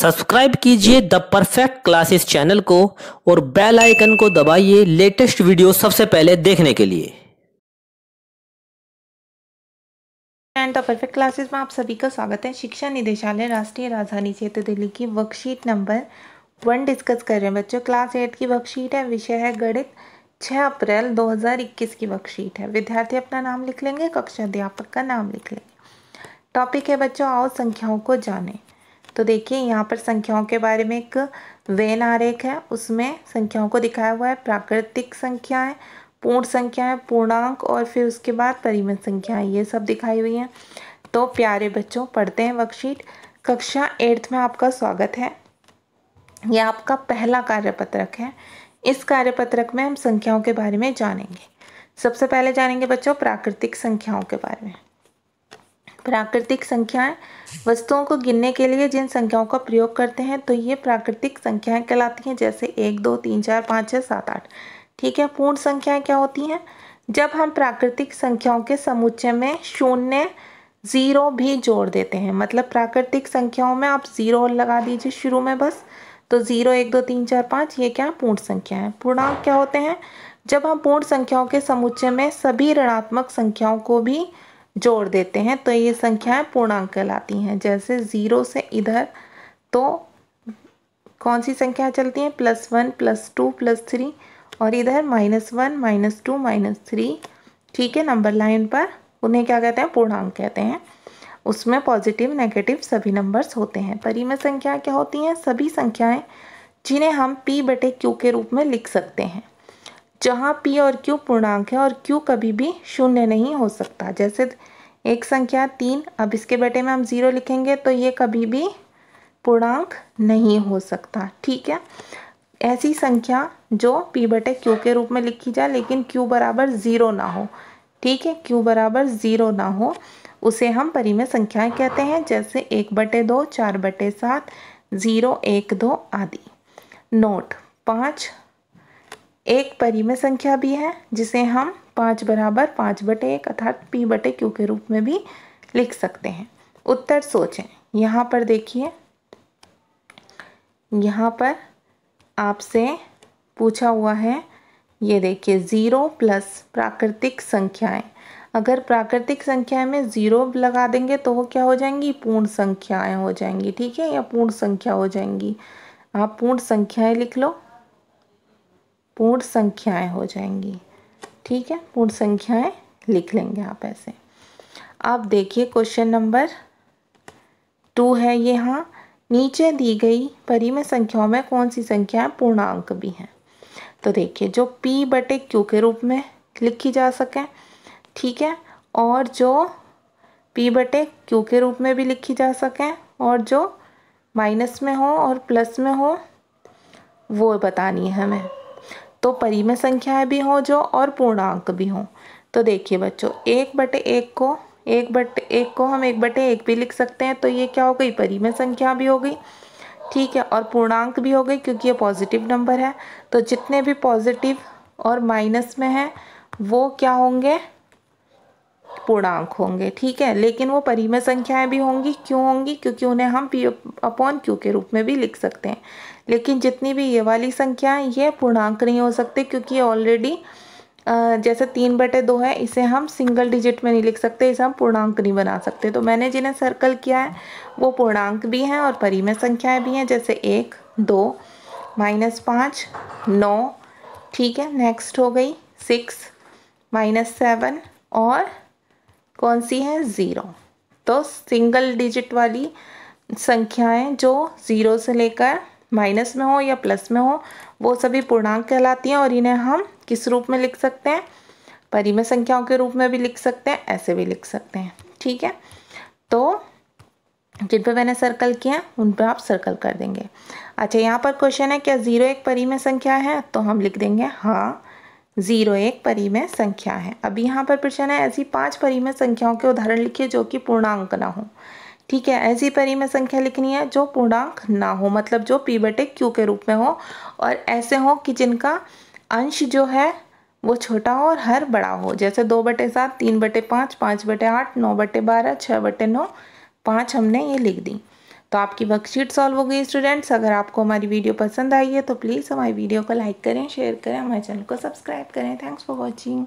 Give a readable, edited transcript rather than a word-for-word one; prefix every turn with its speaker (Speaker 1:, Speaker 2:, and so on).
Speaker 1: Subscribe कीजिए the perfect classes channel को और बेल आइकन को दबाइए लेटेस्ट वीडियो सबसे पहले देखने के लिए।
Speaker 2: एंड द परफेक्ट क्लासेस में आप सभी का स्वागत है। शिक्षा निदेशालय राष्ट्रीय राजधानी क्षेत्र दिल्ली की वर्कशीट नंबर 1 डिस्कस कर रहे हैं बच्चों। क्लास 8 की वर्कशीट है, विषय है गणित। 6 अप्रैल 2021 की वर्कशीट है। विद्यार्थी अपना नाम लिख लेंगे, कक्षा अध्यापक का नाम लिख लेंगे। टॉपिक है बच्चों, आओ संख्याओं को जानें। तो देखिए यहाँ पर संख्याओं के बारे में एक वेन आरेख है, उसमें संख्याओं को दिखाया हुआ है। प्राकृतिक संख्याएं, पूर्ण संख्याएं, पूर्णांक और फिर उसके बाद परिमित संख्याएं, ये सब दिखाई हुई हैं। तो प्यारे बच्चों, पढ़ते हैं वर्कशीट। कक्षा 8 में आपका स्वागत है। यह आपका पहला कार्यपत्रक है। इस कार्यपत्रक में हम संख्याओं के बारे में जानेंगे। सबसे पहले जानेंगे बच्चों प्राकृतिक संख्याओं के बारे में। प्राकृतिक संख्याएं वस्तुओं को गिनने के लिए जिन संख्याओं का प्रयोग करते हैं, तो ये प्राकृतिक संख्याएं कहलाती हैं, जैसे 1 2 3 4 5 6 7 8। ठीक है। पूर्ण संख्याएं क्या होती हैं? जब हम प्राकृतिक संख्याओं के समुच्चय में शून्य, जीरो भी जोड़ देते हैं। मतलब प्राकृतिक संख्याओं में आप जीरो लगा दीजिए शुरू में बस, तो 0 1 2 3 4 5, ये क्या पूर्ण संख्या है। पूर्णांक क्या होते हैं? जब हम पूर्ण संख्याओं के समुच्चय में सभी ऋणात्मक संख्याओं को भी जोड़ देते हैं, तो ये संख्याएं पूर्णांक कहलाती हैं। जैसे 0 से इधर तो कौन सी संख्या चलती हैं? +1 +2 +3, और इधर -1 -2 -3। ठीक है। नंबर लाइन पर उन्हें क्या कहते हैं? पूर्णांक कहते हैं। उसमें पॉजिटिव नेगेटिव सभी नंबर्स होते हैं। परिमेय संख्या क्या होती हैं? सभी संख्याएं जिन्हें हम P/Q के रूप में लिख सकते हैं, जहाँ P और Q पूर्णांक है और Q कभी भी शून्य नहीं हो सकता। जैसे एक संख्या 3, अब इसके बटे में हम 0 लिखेंगे तो ये कभी भी पूर्णांक नहीं हो सकता। ठीक है। ऐसी संख्या जो P/Q के रूप में लिखी जाए लेकिन Q बराबर 0 ना हो। ठीक है। Q बराबर 0 ना हो, उसे हम परिमेय संख्याएं कहते हैं। जैसे 1/2 4/7 0 1 2 आदि। नोट: 5 एक परिमेय संख्या भी है, जिसे हम 5 बराबर 5/1 अर्थात P/Q के रूप में भी लिख सकते हैं। उत्तर सोचें। यहाँ पर देखिए, यहाँ पर आपसे पूछा हुआ है, ये देखिए 0 प्लस प्राकृतिक संख्याएं। अगर प्राकृतिक संख्याएं में 0 लगा देंगे तो वो क्या हो जाएंगी? पूर्ण संख्याएं हो जाएंगी। ठीक है, या पूर्ण संख्या हो जाएंगी। आप पूर्ण संख्याएं लिख लो, पूर्ण संख्याएं हो जाएंगी। ठीक है, पूर्ण संख्याएं लिख लेंगे आप ऐसे। अब देखिए क्वेश्चन नंबर 2 है। यहाँ नीचे दी गई परिमेय संख्याओं में कौन सी संख्याएं पूर्णांक भी हैं? तो देखिए, जो P/Q के रूप में लिखी जा सके, ठीक है, और जो P/Q के रूप में भी लिखी जा सके, और जो माइनस में हो और प्लस में हो, वो बतानी है हमें। तो परिमेय संख्याएं भी हो जो, और पूर्णांक भी हो। तो देखिए बच्चों, 1/1 को हम 1/1 भी लिख सकते हैं, तो ये क्या हो गई? परिमेय संख्या भी हो गई। ठीक है, और पूर्णांक भी हो गई, क्योंकि ये पॉजिटिव नंबर है। तो जितने भी पॉजिटिव और माइनस में हैं वो क्या होंगे? पूर्णांक होंगे। ठीक है, लेकिन वो परिमेय संख्याएं भी होंगी। क्यों होंगी? क्योंकि उन्हें हम P/Q के रूप में भी लिख सकते हैं। लेकिन जितनी भी ये वाली संख्याएं, ये पूर्णांक नहीं हो सकते, क्योंकि ये ऑलरेडी जैसे 3/2 है, इसे हम सिंगल डिजिट में नहीं लिख सकते, इसे हम पूर्णांक नहीं बना सकते। तो मैंने जिन्हें सर्कल किया है वो पूर्णांक भी हैं और परिमेय संख्याएं भी हैं, जैसे 1 2 -5 9। ठीक है, नेक्स्ट हो गई 6 -7, और कौन सी है? 0। तो सिंगल डिजिट वाली संख्याएं जो 0 से लेकर माइनस में हो या प्लस में हो, वो सभी पूर्णांक कहलाती हैं, और इन्हें हम किस रूप में लिख सकते हैं? परिमेय संख्याओं के रूप में भी लिख सकते हैं, ऐसे भी लिख सकते हैं। ठीक है, तो जिन पे मैंने सर्कल किया उन पे आप सर्कल कर देंगे। अच्छा, यहाँ पर क्वेश्चन है, क्या 0 एक परिमेय संख्या है? तो हम लिख देंगे हाँ, 0 एक परिमेय संख्या है। अब यहाँ पर प्रश्न है, ऐसी 5 परिमेय संख्याओं के उदाहरण लिखिए जो कि पूर्णांक ना हो। ठीक है, ऐसी परिमेय संख्या लिखनी है जो पूर्णांक ना हो, मतलब जो P/Q के रूप में हो, और ऐसे हो कि जिनका अंश जो है वो छोटा हो और हर बड़ा हो। जैसे 2/7 3/5 5/8 9/12 6/9 5 हमने ये लिख दी। तो आपकी वर्कशीट सॉल्व हो गई स्टूडेंट्स। अगर आपको हमारी वीडियो पसंद आई है तो प्लीज़ हमारी वीडियो को लाइक करें, शेयर करें, हमारे चैनल को सब्सक्राइब करें। Thanks for watching.